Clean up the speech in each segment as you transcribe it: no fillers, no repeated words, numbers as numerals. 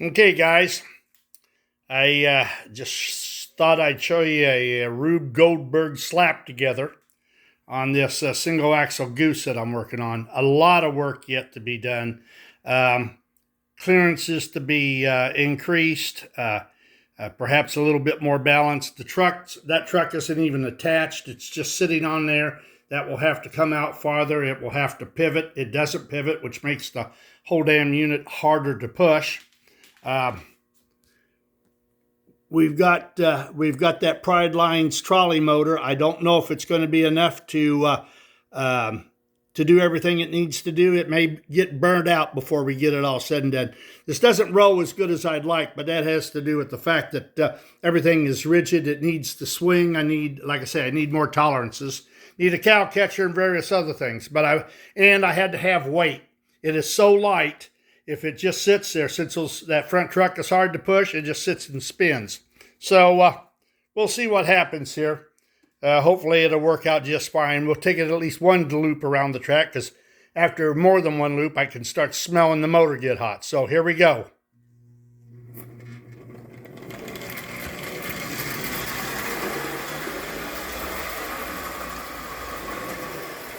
Okay, guys, I just thought I'd show you a Rube Goldberg slap together on this single axle goose that I'm working on. A lot of work yet to be done. Clearances to be increased, perhaps a little bit more balanced. That truck isn't even attached. It's just sitting on there. That will have to come out farther. It will have to pivot. It doesn't pivot, which makes the whole damn unit harder to push. We've got that Pride Lines trolley motor. I don't know if it's going to be enough to do everything it needs to do. It may get burned out before we get it all said and done. This doesn't roll as good as I'd like, but that has to do with the fact that everything is rigid. It needs to swing. Like I say, I need more tolerances. Need a cow catcher and various other things. But I had to have weight. It is so light. If it just sits there, since that front truck is hard to push, it just sits and spins. So we'll see what happens here. Hopefully it'll work out just fine. We'll take it at least one loop around the track, because after more than one loop, I can start smelling the motor get hot. So here we go.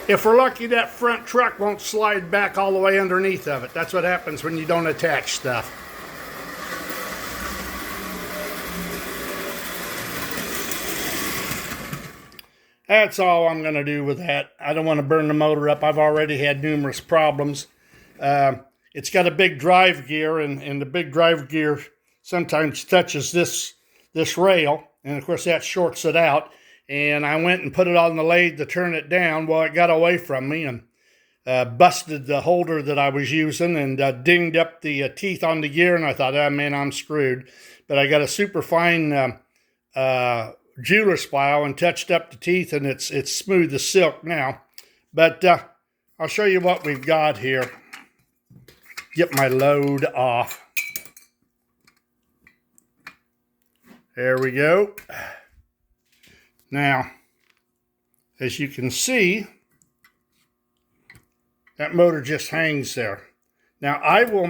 If we're lucky, that front truck won't slide back all the way underneath of it. That's what happens when you don't attach stuff. That's all I'm going to do with that. I don't want to burn the motor up. I've already had numerous problems. It's got a big drive gear, and the big drive gear sometimes touches this rail, and of course that shorts it out. And I went and put it on the lathe to turn it down. Well, it got away from me and busted the holder that I was using and dinged up the teeth on the gear. And I thought, oh, man, I'm screwed. But I got a super fine jeweler's file and touched up the teeth, and it's smooth as silk now. But I'll show you what we've got here. Get my load off. There we go. Now, as you can see, that motor just hangs there. Now, I'm going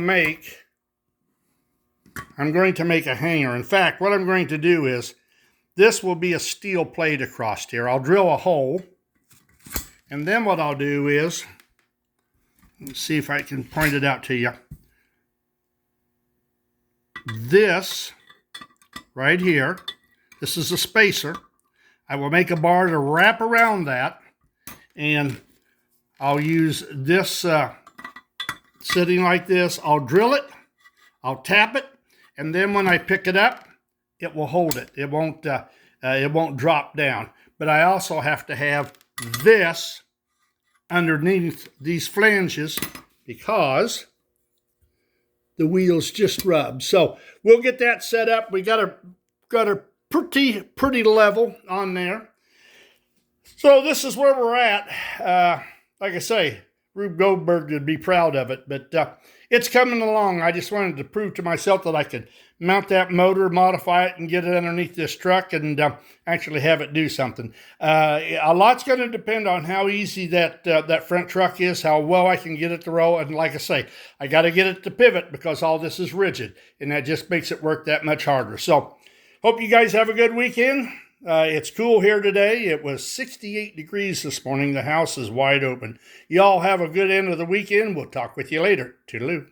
to make a hanger. In fact, what I'm going to do is, this will be a steel plate across here. I'll drill a hole, and then what I'll do is, let's see if I can point it out to you. This, right here, this is a spacer. I will make a bar to wrap around that, and I'll use this sitting like this. I'll drill it, I'll tap it, and then when I pick it up, it will hold it. It won't drop down. But I also have to have this underneath these flanges because the wheels just rub. So we'll get that set up. We got a pretty level on there. So this is where we're at. Like I say, Rube Goldberg would be proud of it, but it's coming along. I just wanted to prove to myself that I could mount that motor, modify it, and get it underneath this truck and actually have it do something. A lot's going to depend on how easy that front truck is, how well I can get it to roll, and like I say, I got to get it to pivot because all this is rigid, and that just makes it work that much harder. So hope you guys have a good weekend. It's cool here today. It was 68 degrees this morning. The house is wide open. Y'all have a good end of the weekend. We'll talk with you later. Toodaloo.